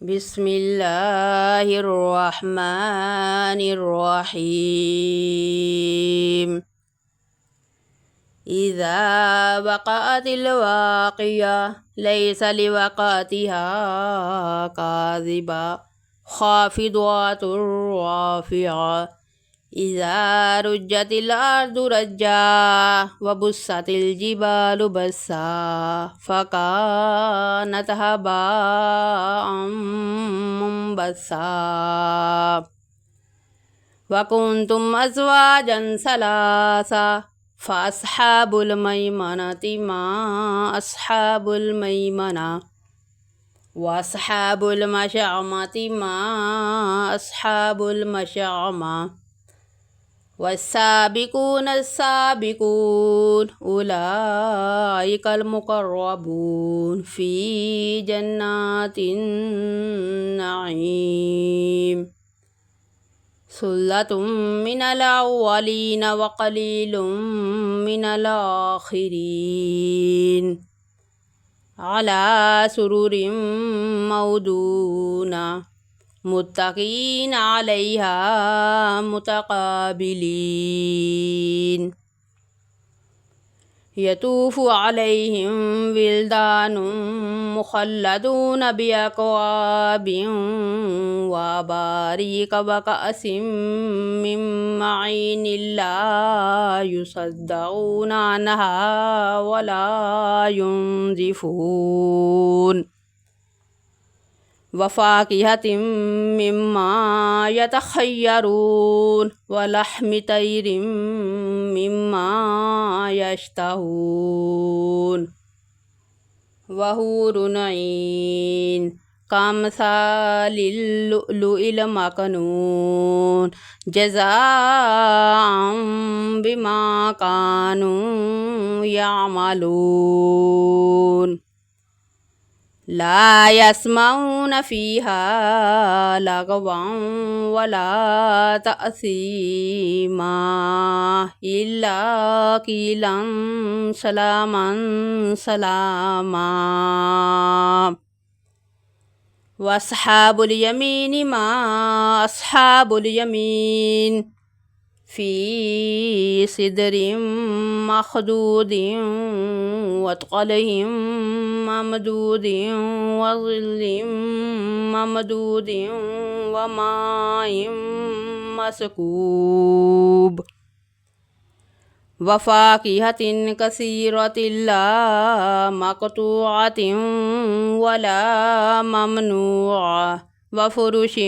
بسم الله الرحمن الرحيم. إذا وقعت الواقعة ليس لوقعتها كاذبة خافضة رافعة إذا رجت الأرض رجا وبست الجبال بسا فكانت هباء منبثا وكنتم أزواجا ثلاثا فأصحاب الميمنة ما أصحاب الميمنة وأصحاب المشأمة ما أصحاب المشأمة والسابقون السابقون أولئك المقربون في جنات النعيم ثلة من الأولين وقليل من الآخرين على سرر موضونة متكئين عليها متقابلين يطوف عليهم ولدان مخلدون بأكواب وأباريق وكأس من معين لا يصدعون عنها ولا ينزفون وفاكهة مما يتخيرون ولحم طير مما يشتهون وحور عين كأمثال اللؤلؤ المكنون جزاء بما كانوا يعملون لا يسمعون فيها لغوا ولا تأثيما إلا قيلا سلاما سلاما وأصحاب اليمين ما أصحاب اليمين في سدر مخدود وطلح ممدود وظل ممدود وماء مسكوب وفاكهة كثيرة لا مقطوعة ولا ممنوعة وفرش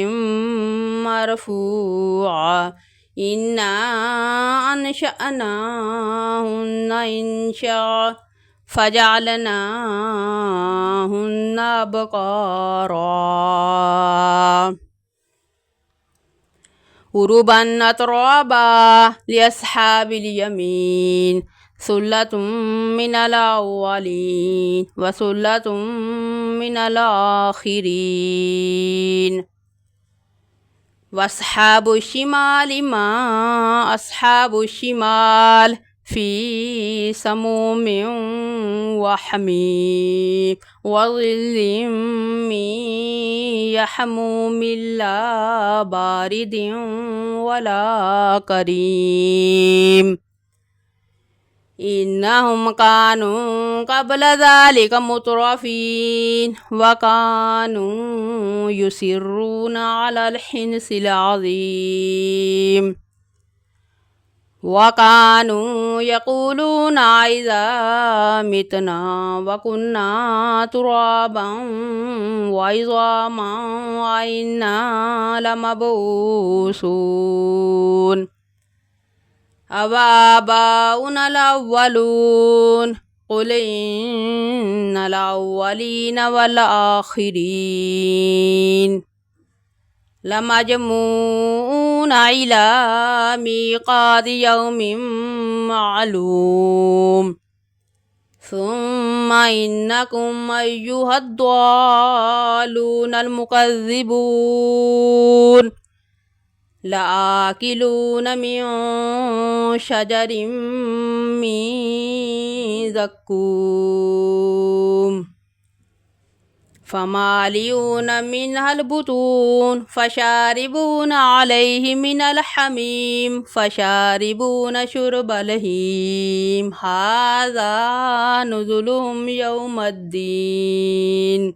مرفوعة إنا أنشأناهن إنشاء فجعلناهن أبكارا عربا أترابا لأصحاب اليمين ثلة من الأولين وثلة من الآخرين وأصحاب الشمال ما أصحاب الشمال في سموم وحميم وظل من يحموم لا بارد ولا كريم إنهم كانوا قبل ذلك مترفين وكانوا يصرون على الحنث العظيم وكانوا يقولون إذا متنا وكنا ترابا وعظاما وإنا لمبعوثون أوآباؤنا الأولون قل إن الأولين والآخرين لمجموعون إلى ميقات يوم معلوم ثم إنكم أيها الضالون المكذبون لآكلون من شجر من زقوم فمالئون منها البطون فشاربون عليه من الحميم فشاربون شرب الهيم هذا نزلهم يوم الدين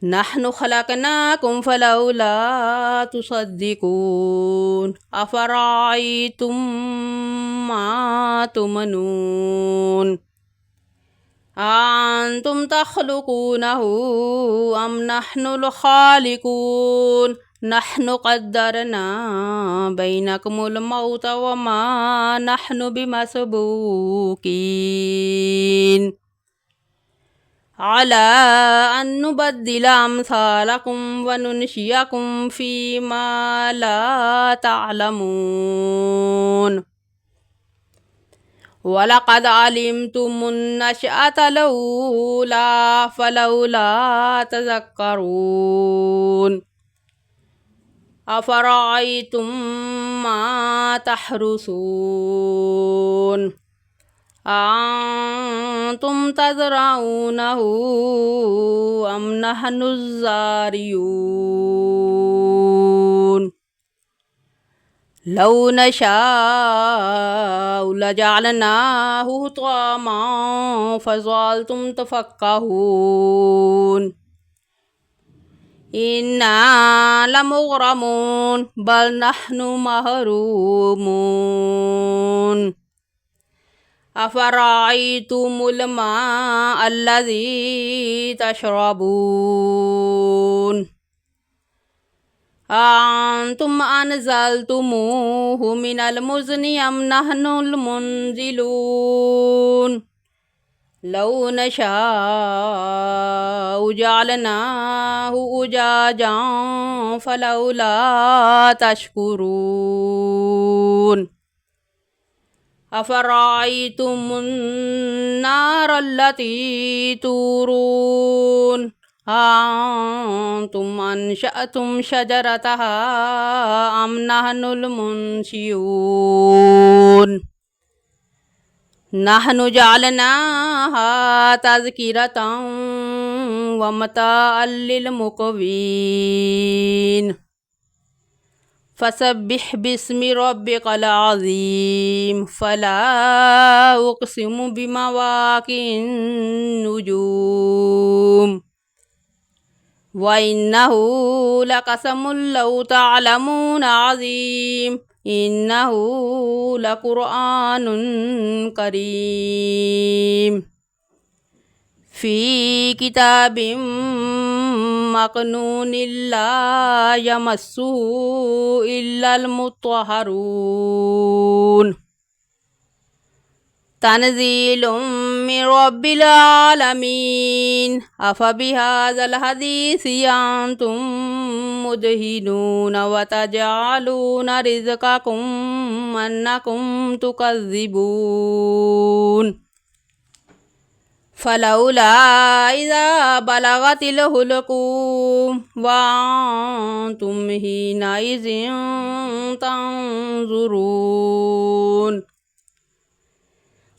نحن خلقناكم فلولا تصدقون أفرأيتم ما تمنون أنتم تخلقونه أم نحن الخالقون نحن قدرنا بينكم الموت وما نحن بمسبوقين على أن نبدل أمثالكم وننشئكم فيما لا تعلمون ولقد علمتم النشأة الأولى فلولا تذكرون أفرأيتم ما تحرثون أنتم تزرعونه أم نحن الزارعون لو نشاء لجعلناه حطاما فظلتم تفكهون إنا لمغرمون بل نحن محرومون أفرأيتم الماء الذي تشربون أنتم أنزلتموه من المزن أم نحن المنزلون لو نشاء جعلناه أجاجا فلولا تشكرون أفرأيتم النار التي تورون أنتم أنشأتم شجرتها أم نحن المنشئون نحن جعلناها تذكرة ومتاعا للمقوين فسبح باسم ربك العظيم فلا أقسم بمواقع النجوم وإنه لقسم لو تعلمون عظيم إنه لقرآن كريم في كتاب مكنون لا يمسه إلا المطهرون تنزيل من رب العالمين أفبهذا الحديث أنتم مدهنون وتجعلون رزقكم أنكم تكذبون فلولا إذا بلغت الحلقوم وأنتم حينئذ تنظرون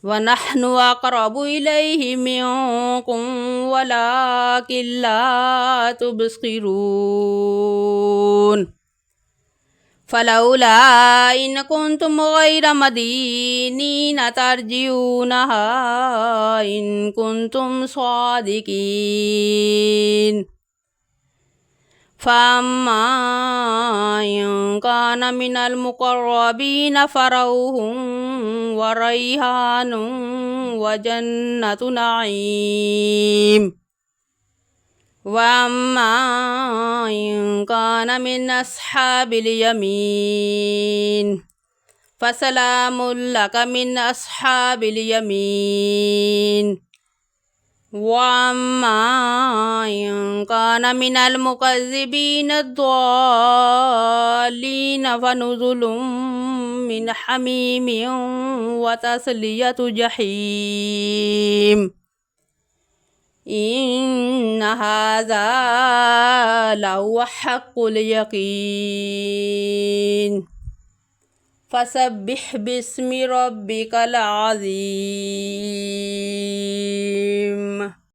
ونحن أقرب إليه منكم ولكن لا تبصرون فلولا إن كنتم غير مدينين ترجعونها إن كنتم صادقين فأما إن كان من المقربين فروح وريحان وجنة نعيم وأما إن كان من أصحاب اليمين فسلام لك من أصحاب اليمين وأما إن كان من المكذبين الضالين فنزل من حميم وتسلية جحيم إن هذا لهو حق اليقين فسبح باسم ربك العظيم